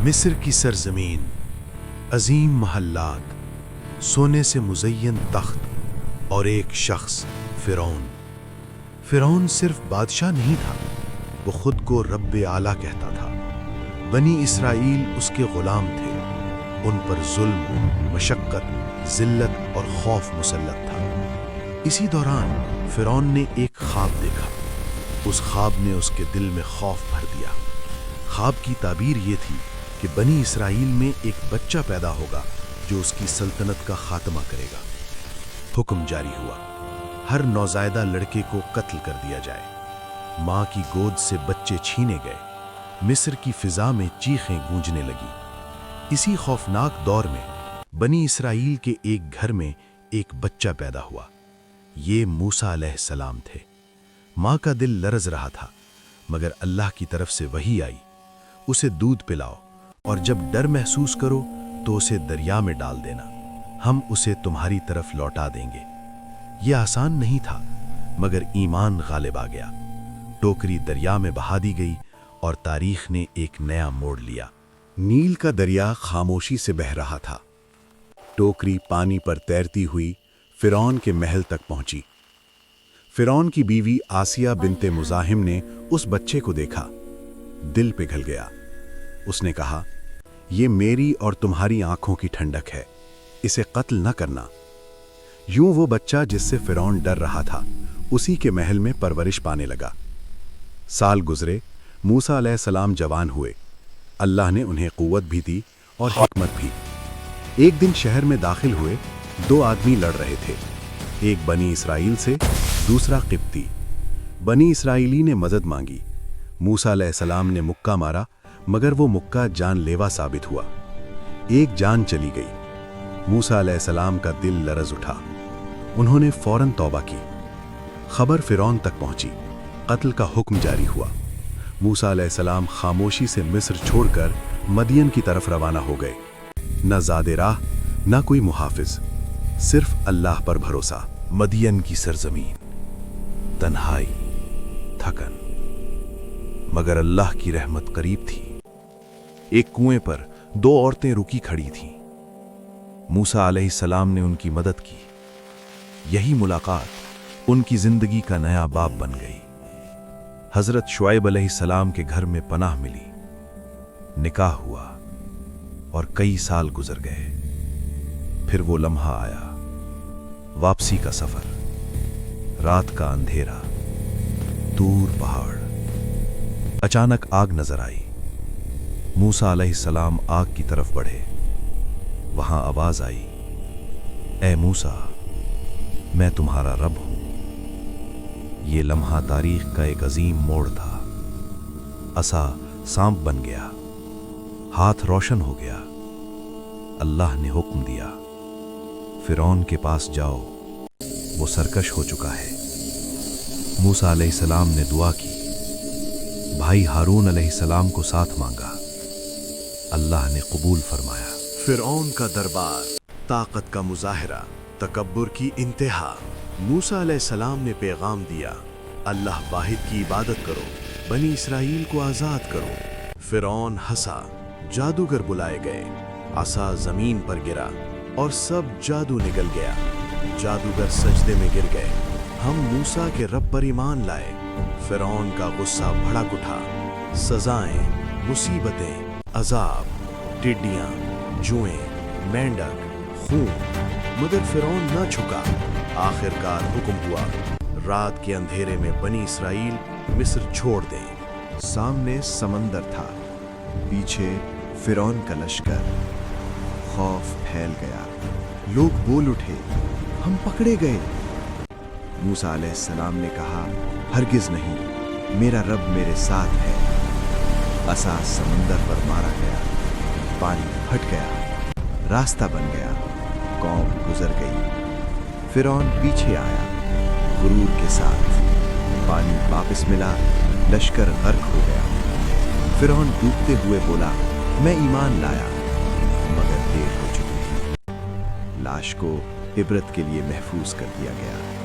مصر کی سرزمین، عظیم محلات، سونے سے مزین تخت اور ایک شخص فرعون۔ فرعون صرف بادشاہ نہیں تھا، وہ خود کو رب اعلیٰ کہتا تھا۔ بنی اسرائیل اس کے غلام تھے، ان پر ظلم، مشقت، ذلت اور خوف مسلط تھا۔ اسی دوران فرعون نے ایک خواب دیکھا۔ اس خواب نے اس کے دل میں خوف بھر دیا۔ خواب کی تعبیر یہ تھی کہ بنی اسرائیل میں ایک بچہ پیدا ہوگا جو اس کی سلطنت کا خاتمہ کرے گا۔ حکم جاری ہوا، ہر نوزائیدہ لڑکے کو قتل کر دیا جائے۔ ماں کی گود سے بچے چھینے گئے۔ مصر کی فضا میں چیخیں گونجنے لگی۔ اسی خوفناک دور میں بنی اسرائیل کے ایک گھر میں ایک بچہ پیدا ہوا۔ یہ موسیٰ علیہ السلام تھے۔ ماں کا دل لرز رہا تھا، مگر اللہ کی طرف سے وحی آئی، اسے دودھ پلاؤ اور جب ڈر محسوس کرو تو اسے دریا میں ڈال دینا، ہم اسے تمہاری طرف لوٹا دیں گے۔ یہ آسان نہیں تھا، مگر ایمان غالب آ گیا۔ ٹوکری دریا میں بہا دی گئی اور تاریخ نے ایک نیا موڑ لیا۔ نیل کا دریا خاموشی سے بہہ رہا تھا۔ ٹوکری پانی پر تیرتی ہوئی فرعون کے محل تک پہنچی۔ فرعون کی بیوی آسیہ بنت مزاحم نے اس بچے کو دیکھا، دل پگھل گیا۔ اس نے کہا، یہ میری اور تمہاری آنکھوں کی ٹھنڈک ہے، اسے قتل نہ کرنا۔ یوں وہ بچہ جس سے فرعون ڈر رہا تھا، اسی کے محل میں پرورش پانے لگا۔ سال گزرے، موسیٰ علیہ السلام جوان ہوئے۔ اللہ نے انہیں قوت بھی دی اور حکمت بھی۔ ایک دن شہر میں داخل ہوئے، دو آدمی لڑ رہے تھے، ایک بنی اسرائیل سے، دوسرا قبطی۔ بنی اسرائیلی نے مدد مانگی۔ موسیٰ علیہ السلام نے مکہ مارا، مگر وہ مکہ جان لیوا ثابت ہوا۔ ایک جان چلی گئی۔ موسیٰ علیہ السلام کا دل لرز اٹھا۔ انہوں نے فوراً توبہ کی۔ خبر فرعون تک پہنچی، قتل کا حکم جاری ہوا۔ موسیٰ علیہ السلام خاموشی سے مصر چھوڑ کر مدین کی طرف روانہ ہو گئے۔ نہ زاد راہ، نہ کوئی محافظ، صرف اللہ پر بھروسہ۔ مدین کی سرزمین، تنہائی، تھکن، مگر اللہ کی رحمت قریب تھی۔ ایک کنویں پر دو عورتیں رکی کھڑی تھیں۔ موسیٰ علیہ السلام نے ان کی مدد کی۔ یہی ملاقات ان کی زندگی کا نیا باب بن گئی۔ حضرت شعیب علیہ السلام کے گھر میں پناہ ملی، نکاح ہوا اور کئی سال گزر گئے۔ پھر وہ لمحہ آیا، واپسی کا سفر، رات کا اندھیرا، دور پہاڑ۔ اچانک آگ نظر آئی۔ موسیٰ علیہ السلام آگ کی طرف بڑھے۔ وہاں آواز آئی، اے موسیٰ، میں تمہارا رب ہوں۔ یہ لمحہ تاریخ کا ایک عظیم موڑ تھا۔ عصا سانپ بن گیا، ہاتھ روشن ہو گیا۔ اللہ نے حکم دیا، فرعون کے پاس جاؤ، وہ سرکش ہو چکا ہے۔ موسیٰ علیہ السلام نے دعا کی، بھائی ہارون علیہ السلام کو ساتھ مانگا۔ اللہ نے قبول فرمایا۔ فرعون کا دربار، طاقت کا مظاہرہ، تکبر کی انتہا۔ موسیٰ علیہ السلام نے پیغام دیا، اللہ واحد کی عبادت کرو، بنی اسرائیل کو آزاد کرو۔ فرعون ہنسا، جادوگر بلائے گئے، عصا زمین پر گرا اور سب جادو نگل گیا۔ جادوگر سجدے میں گر گئے، ہم موسیٰ کے رب پر ایمان لائے۔ فرعون کا غصہ بھڑک اٹھا۔ سزائیں، مصیبتیں، عذاب، ٹڈیاں، جوئیں، مینڈک، خون، مگر فرعون نہ جھکا۔ آخرکار حکم ہوا، رات کے اندھیرے میں بنی اسرائیل مصر چھوڑ دیں۔ سامنے سمندر تھا، پیچھے فرعون کا لشکر۔ خوف پھیل گیا، لوگ بول اٹھے، ہم پکڑے گئے۔ موسیٰ علیہ السلام نے کہا، ہرگز نہیں، میرا رب میرے ساتھ ہے۔ عصا سمندر پر مارا گیا، پانی پھٹ گیا، راستہ بن گیا، قوم گزر گئی۔ فرعون پیچھے آیا، غرور کے ساتھ، پانی واپس ملا، لشکر غرق ہو گیا۔ فرعون ڈوبتے ہوئے بولا، میں ایمان لایا، مگر دیر ہو چکی تھی۔ لاش کو عبرت کے لیے محفوظ کر دیا گیا۔